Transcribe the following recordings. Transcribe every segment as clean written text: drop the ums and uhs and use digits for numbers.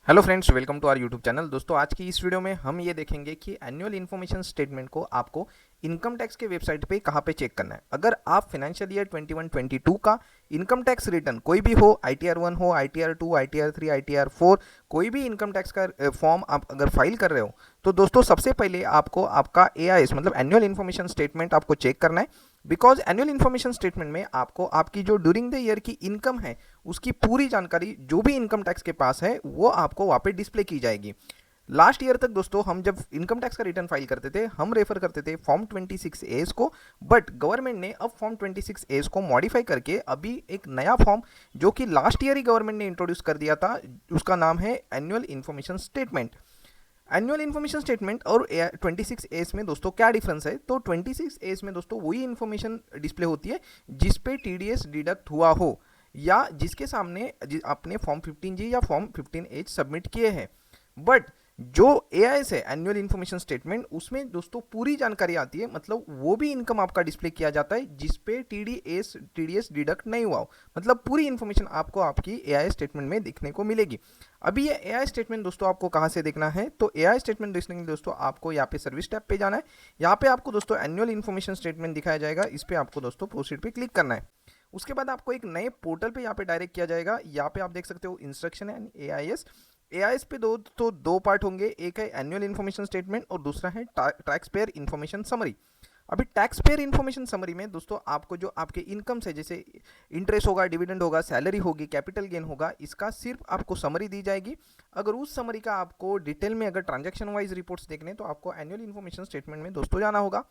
Hello friends, welcome to our YouTube channel. दोस्तों, आज की इस वीडियो में हम ये देखेंगे कि एनुअल इन्फॉर्मेशन स्टेटमेंट को आपको इनकम टैक्स के वेबसाइट पे कहाँ पे चेक करना है। अगर आप फाइनेंशियल ईयर 21-22 का इनकम टैक्स रिटर्न कोई भी हो, ITR 1 हो, ITR 2, ITR 3, ITR 4, कोई भी इनकम टैक्स का फॉर्म आप अगर फाइल कर रहे हो, तो दोस्तों सबसे पहले आपको आपका AIS मतलब एनुअल इन्फॉर्मेशन स्टेटमेंट आपको चेक करना है। बिकॉज एनुअल इन्फॉर्मेशन स्टेटमेंट में आपको आपकी जो ड्यूरिंग द ईयर की इनकम है उसकी पूरी जानकारी जो भी इनकम टैक्स के पास है वो आपको वहाँ पे डिस्प्ले की जाएगी। लास्ट ईयर तक दोस्तों हम जब इनकम टैक्स का रिटर्न फाइल करते थे हम रेफर करते थे फॉर्म 26A को, बट गवर्नमेंट ने अब फॉर्म 26A को मॉडिफाई करके अभी एक नया फॉर्म जो कि लास्ट ईयर ही गवर्नमेंट ने इंट्रोड्यूस कर दिया था, उसका नाम है annual information statement. Annual information statement और 26A में दोस्तों क्या डिफरेंस है, तो 26A में दोस्तों वही इन्फॉर्मेशन डिस्प्ले होती है जिस पे TDS डिडक्ट हुआ हो या जिसके सामने आपने फॉर्म 15G या फॉर्म 15H सबमिट किए हैं। बट जो AIS है एनुअल इन्फॉर्मेशन स्टेटमेंट, उसमें दोस्तों पूरी जानकारी आती है, मतलब वो भी इनकम आपका डिस्प्ले किया जाता है जिस पे TDS डिडक्ट नहीं हुआ हो, मतलब पूरी इन्फॉर्मेशन आपको आपकी AIS स्टेटमेंट में दिखने को मिलेगी। अभी ये AIS स्टेटमेंट दोस्तों आपको कहाँ से देखना है, तो AIS स्टेटमेंट देखने के लिए दोस्तों आपको यहाँ पे सर्विस टैब पे जाना है। यहाँ पे आपको दोस्तों एनुअल इन्फॉर्मेशन स्टेटमेंट दिखाया जाएगा, इस पे आपको दोस्तों प्रोसीड पे क्लिक करना है। उसके बाद आपको एक नए पोर्टल पे यहाँ पे डायरेक्ट किया जाएगा। यहाँ पे आप देख सकते हो इंस्ट्रक्शन है AIS पे दो पार्ट होंगे, एक है एनुअल इन्फॉर्मेशन स्टेटमेंट और दूसरा है टैक्स पेयर इन्फॉर्मेशन समरी। अभी टैक्स पेयर इन्फॉर्मेशन समरी में दोस्तों आपको जो आपके इनकम से जैसे इंटरेस्ट होगा, डिविडेंड होगा, सैलरी होगी, कैपिटल गेन होगा, इसका सिर्फ आपको समरी दी जाएगी। अगर उस समरी का आपको डिटेल में अगर ट्रांजैक्शन वाइज रिपोर्ट्स देखने तो आपको एनुअल इन्फॉर्मेशन स्टेटमेंट में दोस्तों जाना होगा।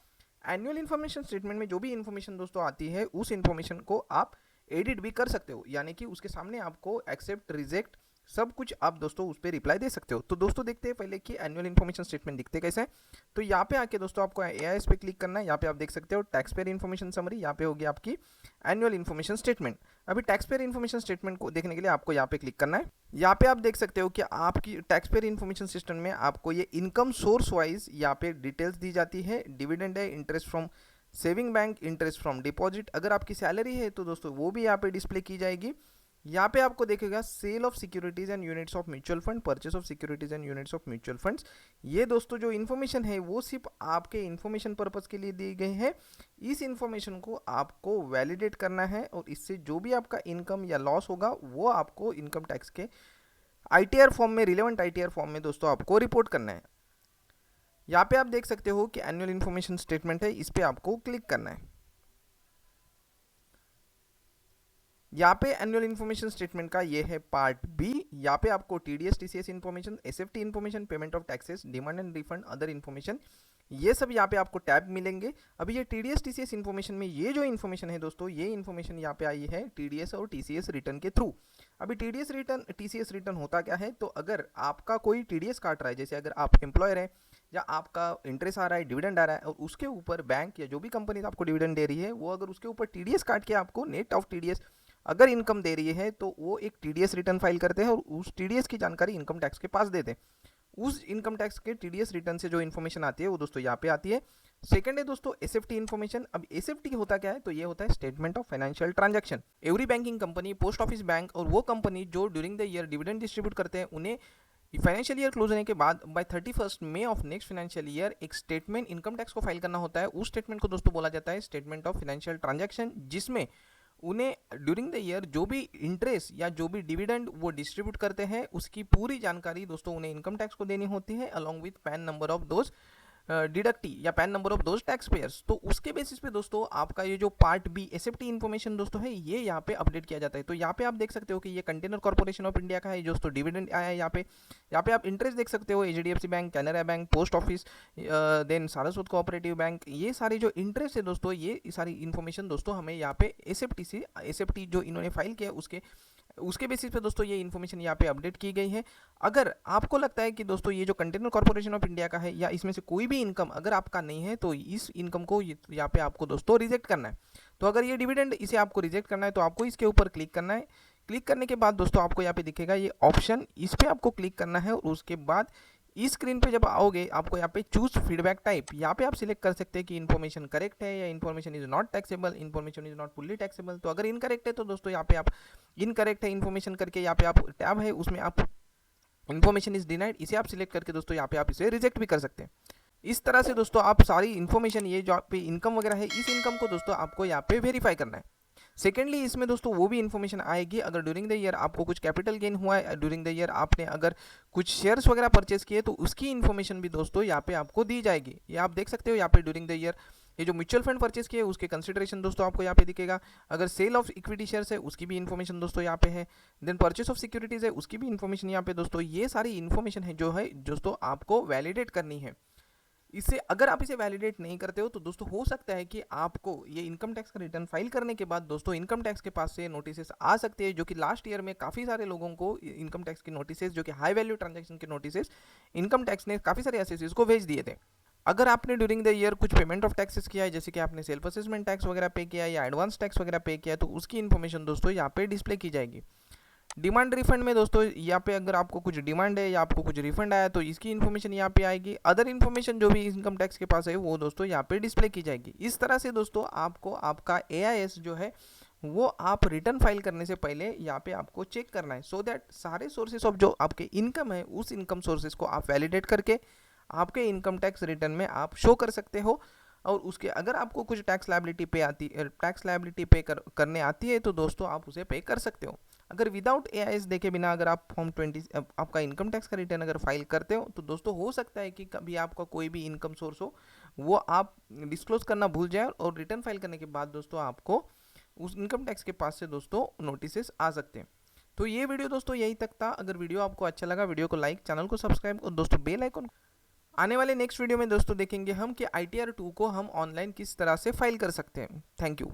एनुअल इन्फॉर्मेशन स्टेटमेंट में जो भी इन्फॉर्मेशन दोस्तों आती है उस इन्फॉर्मेशन को आप एडिट भी कर सकते हो, यानी कि उसके सामने आपको एक्सेप्ट, रिजेक्ट सब कुछ आप दोस्तों उस पर रिप्लाई दे सकते हो। तो दोस्तों देखते हैं पहले कि एनुअल इन्फॉर्मेशन स्टेटमेंट दिखते कैसे हैं। तो यहाँ पे आके दोस्तों आपको AIS पे क्लिक करना है। यहाँ पे आप देख सकते हो टैक्स पेयर इन्फॉर्मेशन समरी, यहाँ पे होगी आपकी एनुअल इन्फॉर्मेशन स्टेटमेंट। अभी टैक्स पेयर इन्फॉर्मेशन स्टेटमेंट को देखने के लिए आपको यहाँ पे क्लिक करना है। यहाँ पे आप देख सकते हो कि आपकी टैक्स पेयर इन्फॉर्मेशन सिस्टम में आपको ये इनकम सोर्स वाइज यहाँ पे डिटेल्स दी जाती है। डिविडेंड है, interest from saving bank, interest from deposit, अगर आपकी सैलरी है तो दोस्तों वो भी यहाँ पे डिस्प्ले की जाएगी। यहाँ पे आपको देखेगा sale of securities and units of mutual fund, purchase of securities and units of mutual funds. ये दोस्तों जो इन्फॉर्मेशन है वो सिर्फ आपके इन्फॉर्मेशन पर्पस के लिए दी गई है। इस इन्फॉर्मेशन को आपको वैलिडेट करना है और इससे जो भी आपका इनकम या लॉस होगा वो आपको इनकम टैक्स के ITR फॉर्म में, रिलेवेंट ITR फॉर्म में दोस्तों आपको रिपोर्ट करना है। यहाँ पे आप देख सकते हो कि एनुअल इन्फॉर्मेशन स्टेटमेंट है, इस पे आपको क्लिक करना है। यहाँ पे एनुअल इन्फॉर्मेशन स्टेटमेंट का ये है पार्ट बी। यहाँ पे आपको TDS TCS information, SFT information, payment of taxes, demand and refund, other information, ये सब यहाँ पे आपको टैब मिलेंगे। अभी ये TDS TCS इन्फॉर्मेशन में ये जो इन्फॉर्मेशन है दोस्तों, ये इन्फॉर्मेशन यहाँ पे आई है TDS और TCS रिटर्न के थ्रू। अभी TCS रिटर्न होता क्या है, तो अगर आपका कोई TDS काट रहा है, जैसे अगर आप एम्प्लॉयर है या आपका इंटरेस्ट आ रहा है, डिविडेंड आ रहा है और उसके ऊपर बैंक या जो भी कंपनी आपको डिविडेंड दे रही है वो अगर उसके ऊपर TDS काट के आपको नेट ऑफ TDS अगर इनकम दे रही है तो वो एक TDS रिटर्न फाइल करते हैं और उस TDS की जानकारी इनकम टैक्स के पास देते हैं। उस इनकम टैक्स के TDS रिटर्न से जो इन्फॉर्मेशन आती है वो दोस्तों यहाँ पे आती है। सेकंड है दोस्तों SFT इन्फॉर्मेशन। अब SFT होता क्या है, तो ये होता है statement of financial transaction. Every banking company, post office bank और वो कंपनी जो during the year dividend distribute करते हैं, उन्हें फाइनेंशियल ईयर क्लोज होने के बाद बाय 31 मई ऑफ नेक्स्ट फाइनेंशियल ईयर एक स्टेटमेंट इनकम टैक्स को फाइल करना होता है। उस स्टेटमेंट को दोस्तों बोला जाता है स्टेटमेंट ऑफ फाइनेंशियल ट्रांजैक्शन, जिसमें उन्हें ड्यूरिंग द ईयर जो भी इंटरेस्ट या जो भी डिविडेंड वो डिस्ट्रीब्यूट करते हैं उसकी पूरी जानकारी दोस्तों उन्हें इनकम टैक्स को देनी होती है, along with PAN number of those deductee या PAN number of those tax payers. तो उसके बेसिस पे दोस्तों आपका ये जो पार्ट बी SFT इन्फॉर्मेशन दोस्तों है ये यहाँ पे अपडेट किया जाता है। तो यहाँ पे आप देख सकते हो कि ये कंटेनर कॉर्पोरेशन ऑफ इंडिया का है, दोस्तों डिविडेंड आया है। यहाँ पे आप इंटरेस्ट देख सकते हो, HDFC bank, Canara bank, post office, then Saraswat cooperative bank, ये सारे जो इंटरेस्ट है दोस्तों, ये सारी इन्फॉर्मेशन दोस्तों हमें यहाँ पे SFT जो इन्होंने फाइल किया उसके बेसिस पे दोस्तों ये इन्फॉर्मेशन यहाँ पे अपडेट की गई है। अगर आपको लगता है कि दोस्तों ये जो कंटेनर कॉर्पोरेशन ऑफ इंडिया का है या इसमें से कोई भी इनकम अगर आपका नहीं है तो इस इनकम को यहाँ पे आपको दोस्तों रिजेक्ट करना है। तो अगर ये डिविडेंड इसे आपको रिजेक्ट करना है तो आपको इसके ऊपर क्लिक करना है। क्लिक करने के बाद दोस्तों आपको यहाँ पे दिखेगा ये ऑप्शन, इस पर आपको क्लिक करना है और उसके बाद इस स्क्रीन पे जब आओगे आपको यहाँ पे चूज फीडबैक टाइप, यहाँ पे आप सिलेक्ट कर सकते हैं कि इन्फॉर्मेशन करेक्ट है या information is not taxable, information is not fully taxable. तो अगर इनकरेक्ट है तो दोस्तों यहाँ पे आप इनकरेक्ट है इन्फॉर्मेशन करके यहाँ पे आप टैब है उसमें आप इन्फॉर्मेशन इज डिनाइड, इसे आप सिलेक्ट करके दोस्तों यहाँ पे आप इसे रिजेक्ट भी कर सकते हैं। इस तरह से दोस्तों आप सारी इन्फॉर्मेशन, ये जो आप पे इनकम वगैरह है, इस इनकम को दोस्तों आपको यहाँ पे वेरीफाई करना है। सेकेंडली इसमें दोस्तों वो भी इन्फॉर्मेशन आएगी अगर ड्यूरिंग द ईयर आपको कुछ कैपिटल गेन हुआ है, ड्यूरिंग द ईयर आपने अगर कुछ शेयर्स वगैरह परचेस किए तो उसकी इन्फॉर्मेशन भी दोस्तों यहाँ पे आपको दी जाएगी। ये आप देख सकते हो यहाँ पे ड्यूरिंग द ईयर ये जो म्यूचुअल फंड परचेस किए उसके कंसिडरेशन दोस्तों आपको यहाँ पे दिखेगा। अगर सेल ऑफ इक्विटी शेयर्स है उसकी भी इन्फॉर्मेशन दोस्तों यहाँ पे है। देन परचेस ऑफ सिक्योरिटीज है उसकी भी इन्फॉर्मेशन यहाँ पे दोस्तों, ये सारी इन्फॉर्मेशन है जो है दोस्तों आपको वैलिडेट करनी है। इसे अगर आप इसे वैलिडेट नहीं करते हो तो दोस्तों हो सकता है कि आपको ये इनकम टैक्स का रिटर्न फाइल करने के बाद दोस्तों इनकम टैक्स के पास से नोटिसेस आ सकते हैं, जो कि लास्ट ईयर में काफ़ी सारे लोगों को इनकम टैक्स की नोटिसेस, जो कि हाई वैल्यू ट्रांजैक्शन के नोटिसेस इनकम टैक्स ने काफ़ी सारे एसएससीज को भेज दिए थे। अगर आपने ड्यूरिंग द ईयर कुछ पेमेंट ऑफ टैक्सेस किया है, जैसे कि आपने सेल्फ असेसमेंट टैक्स वगैरह पे किया है या एडवांस टैक्स वगैरह पे किया है, तो उसकी इन्फॉर्मेशन दोस्तों यहाँ पे डिस्प्ले की जाएगी। डिमांड रिफंड में दोस्तों यहाँ पे अगर आपको कुछ डिमांड है या आपको कुछ रिफंड आया तो इसकी इन्फॉर्मेशन यहाँ पे आएगी। अदर इन्फॉर्मेशन जो भी इनकम टैक्स के पास है वो दोस्तों यहाँ पे डिस्प्ले की जाएगी। इस तरह से दोस्तों आपको आपका AIS जो है वो आप रिटर्न फाइल करने से पहले यहाँ पे आपको चेक करना है, सो दैट सारे सोर्सेस ऑफ जो आपके इनकम है उस इनकम सोर्सेस को आप वैलिडेट करके आपके इनकम टैक्स रिटर्न में आप शो कर सकते हो। और उसके अगर आपको कुछ टैक्स लायबिलिटी पे करने आती है तो दोस्तों आप उसे पे कर सकते हो। अगर विदाउट AIS देखे बिना अगर आप फॉर्म 20 आपका इनकम टैक्स का रिटर्न अगर फाइल करते हो तो दोस्तों हो सकता है कि कभी आपका कोई भी इनकम सोर्स हो वो आप डिस्क्लोज करना भूल जाए और रिटर्न फाइल करने के बाद दोस्तों आपको उस इनकम टैक्स के पास से दोस्तों नोटिसेस आ सकते हैं। तो ये वीडियो दोस्तों यही तक था। अगर वीडियो आपको अच्छा लगा, वीडियो को लाइक, चैनल को सब्सक्राइब और दोस्तों बेल आइकन। आने वाले नेक्स्ट वीडियो में दोस्तों देखेंगे हम कि ITR 2 को हम ऑनलाइन किस तरह से फाइल कर सकते हैं। Thank you.